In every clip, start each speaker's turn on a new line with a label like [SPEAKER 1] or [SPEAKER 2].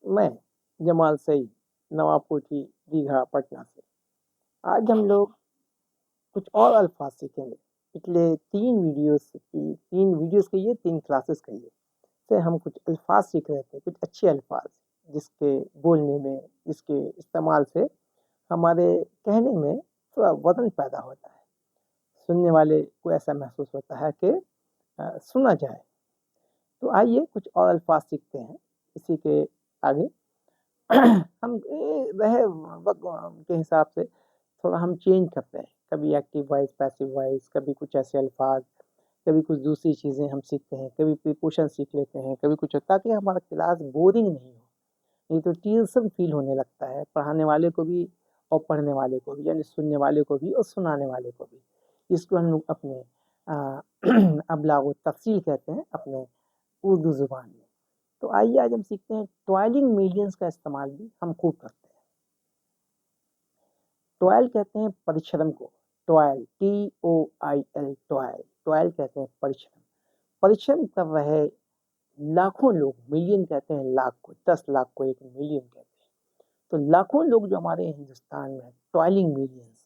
[SPEAKER 1] میں جمال سعید، نواب کوٹھی، دیگھا، پٹنہ سے۔ آج ہم لوگ کچھ اور الفاظ سیکھیں گے۔ پچھلے تین ویڈیوز کہیے، 3 کلاسز کہیے سے ہم کچھ الفاظ سیکھ رہے تھے، کچھ اچھے الفاظ جس کے بولنے میں، جس کے استعمال سے ہمارے کہنے میں تھوڑا وزن پیدا ہوتا ہے، سننے والے کو ایسا محسوس ہوتا ہے کہ سنا جائے۔ تو آئیے کچھ اور الفاظ سیکھتے ہیں اسی کے آگے۔ ہم رہے وقت کے حساب سے تھوڑا ہم چینج کرتے ہیں، کبھی ایکٹیو وائس، پیسو وائس، کبھی کچھ ایسے الفاظ، کبھی کچھ دوسری چیزیں ہم سیکھتے ہیں، کبھی پریپوشن سیکھ لیتے ہیں، کبھی کچھ، تاکہ ہمارا کلاس بورنگ نہیں ہو، نہیں تو ٹیرسم فیل ہونے لگتا ہے پڑھانے والے کو بھی اور پڑھنے والے کو بھی، یعنی سننے والے کو بھی اور سنانے والے کو بھی، جس کو ہم لوگ اپنے ابلاغ و تفصیل کہتے ہیں اپنے اردو زبان میں۔ تو آئیے آج ہم سیکھتے ہیں ٹوائلنگ میلینز کا استعمال بھی ہم خوب کرتے ہیں۔ ٹوائل کہتے ہیں پریشرم کو، ٹوائل TOIL، ٹوائل کہتے ہیں پریشرم۔ پریشرم کر رہے لاکھوں لوگ، ملین کہتے ہیں لاکھ کو، 10 لاکھ کو ایک ملین کہتے ہیں، تو لاکھوں لوگ جو ہمارے ہندوستان میں ٹوائلنگ میلینز۔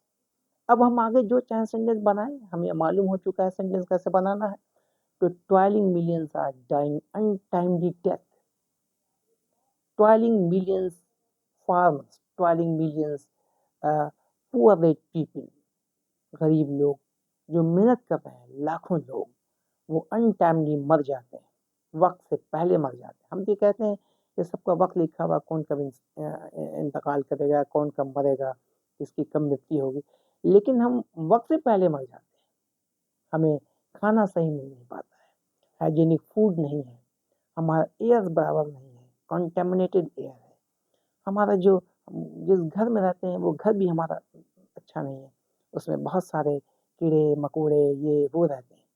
[SPEAKER 1] اب ہم آگے جو چاہیں سینٹینس بنائیں، ہمیں معلوم ہو چکا ہے سینٹینس کیسے بنانا ہے۔ تو toiling millions are dying untimely death, toiling millions farmers, toiling millions poor rate people, غریب لوگ جو محنت کر رہے ہیں، لاکھوں لوگ وہ انٹائملی مر جاتے ہیں، وقت سے پہلے مر جاتے ہیں۔ ہم یہ کہتے ہیں کہ سب کا وقت لکھا ہوا، کون کب انتقال کرے گا، کون کب مرے گا، اس کی کم مٹی ہوگی، لیکن ہم وقت سے پہلے مر جاتے ہیں۔ ہمیں کھانا صحیح مل نہیں پاتا ہے، ہائیجینک فوڈ نہیں ہے، ہمارا ایئر برابر نہیں ہے، کنٹامنیٹڈ ایئر ہے، ہمارا جس گھر میں رہتے ہیں وہ گھر بھی ہمارا اچھا نہیں ہے، اس میں بہت سارے کیڑے مکوڑے یہ وہ رہتے ہیں،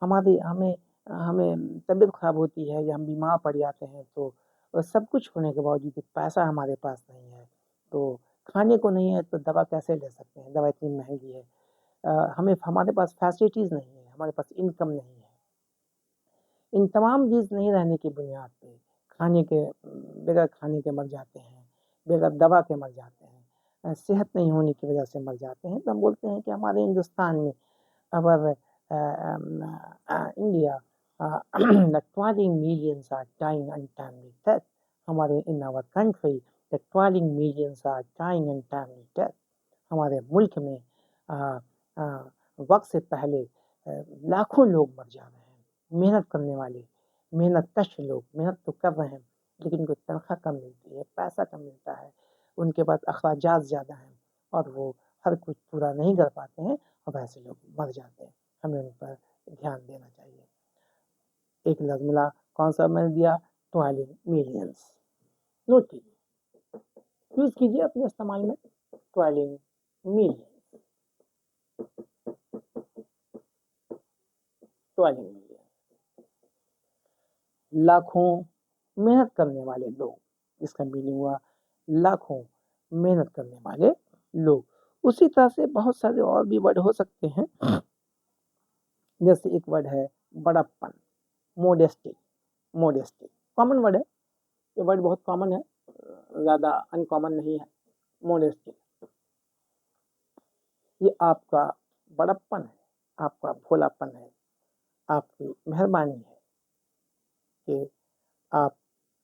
[SPEAKER 1] ہمیں طبیعت خراب ہوتی ہے یا ہم بیمار پڑ جاتے ہیں، تو سب کچھ ہونے کے باوجود پیسہ ہمارے پاس نہیں ہے، تو کھانے کو نہیں ہے تو دوا کیسے لے سکتے ہیں، دوا اتنی مہنگی ہے، ہمارے پاس فیسلٹیز نہیں ہے، ہمارے پاس انکم نہیں ہے۔ ان تمام چیز نہیں رہنے کی بنیاد پہ بغیر کھانے کے مر جاتے ہیں، بغیر دوا کے مر جاتے ہیں، صحت نہیں ہونے کی وجہ سے مر جاتے ہیں، تو ہم بولتے ہیں کہ ہمارے ہندوستان میں India the 20 millions are dying untimely death، ہمارے in our country the 20 millions are dying untimely death، ہمارے ملک میں وقت سے پہلے لاکھوں لوگ مر جا رہے ہیں، محنت کرنے والے، محنت کش لوگ محنت تو کر رہے ہیں، لیکن ان کو تنخواہ کم ملتی ہے، پیسہ کم ملتا ہے، ان کے پاس اخراجات زیادہ ہیں اور وہ ہر کچھ پورا نہیں کر پاتے ہیں، اور ایسے لوگ مر جاتے ہیں۔ ہمیں ان پر دھیان دینا چاہیے۔ ایک لفظ ملا، کون سا میں نے دیا؟ ٹوائلنگ میلینز۔ نوٹ کیجیے، یوز کیجیے اپنے استعمال میں، ٹوائلنگ میلینز، ٹوائلنگ میلینز، لاکھوں محنت کرنے والے لوگ، اس کا میننگ ہوا لاکھوں محنت کرنے والے لوگ۔ اسی طرح سے بہت سارے اور بھی ورڈ ہو سکتے ہیں، جیسے ایک ورڈ ہے بڑپن، موڈیسٹی کامن ورڈ ہے، یہ ورڈ بہت کامن ہے، زیادہ ان کامن نہیں ہے۔ موڈیسٹی، یہ آپ کا بڑپن ہے، آپ کا بھولاپن ہے، آپ کی مہربانی ہے کہ آپ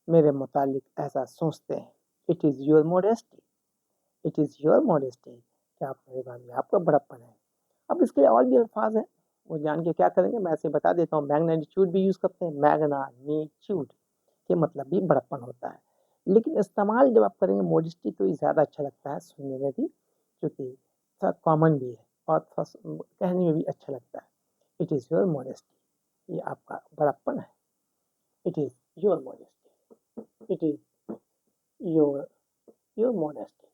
[SPEAKER 1] میرے متعلق ایسا سوچتے ہیں۔ It is your modesty, it is your modesty, کہ آپ مہربانی، آپ کا بڑپن ہے۔ اب اس کے اور بھی الفاظ ہیں، وہ جان کے کیا کریں گے، میں ایسے بتا دیتا ہوں۔ میگنیچیوڈ بھی یوز کرتے ہیں، میگنیچیوڈ کے مطلب بھی بڑپن ہوتا ہے، لیکن استعمال جب آپ کریں گے موڈیسٹی تو یہ زیادہ اچھا لگتا ہے سننے میں بھی، کیونکہ تھوڑا کامن بھی ہے اور کہنے میں بھی اچھا لگتا ہے۔ اٹ از یور موڈیسٹی، یہ آپ کا بڑپن ہے۔ It is your modesty, it is your modesty,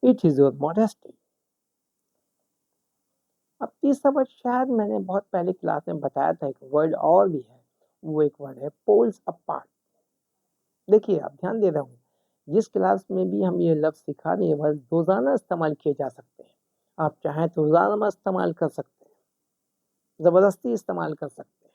[SPEAKER 1] it is your modesty. اب تیسرا ورڈ شاید میں نے بہت پہلے کلاس میں بتایا تھا، ایک ورڈ اور بھی ہے، وہ ایک ورڈ ہے پولز اپارٹ۔ دیکھیے آپ دھیان دے رہے ہوں، جس کلاس میں بھی ہم یہ لفظ سکھا رہے ہیں، یہ ورڈ روزانہ استعمال کیے جا سکتے ہیں، آپ چاہیں تو روزانہ استعمال کر سکتے ہیں، زبردستی استعمال کر سکتے ہیں،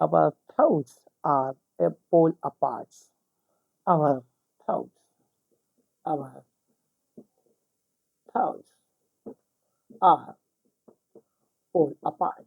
[SPEAKER 1] our thoughts are a pole apart. Our thoughts, our thoughts are pole apart.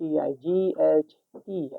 [SPEAKER 1] TIGHTN,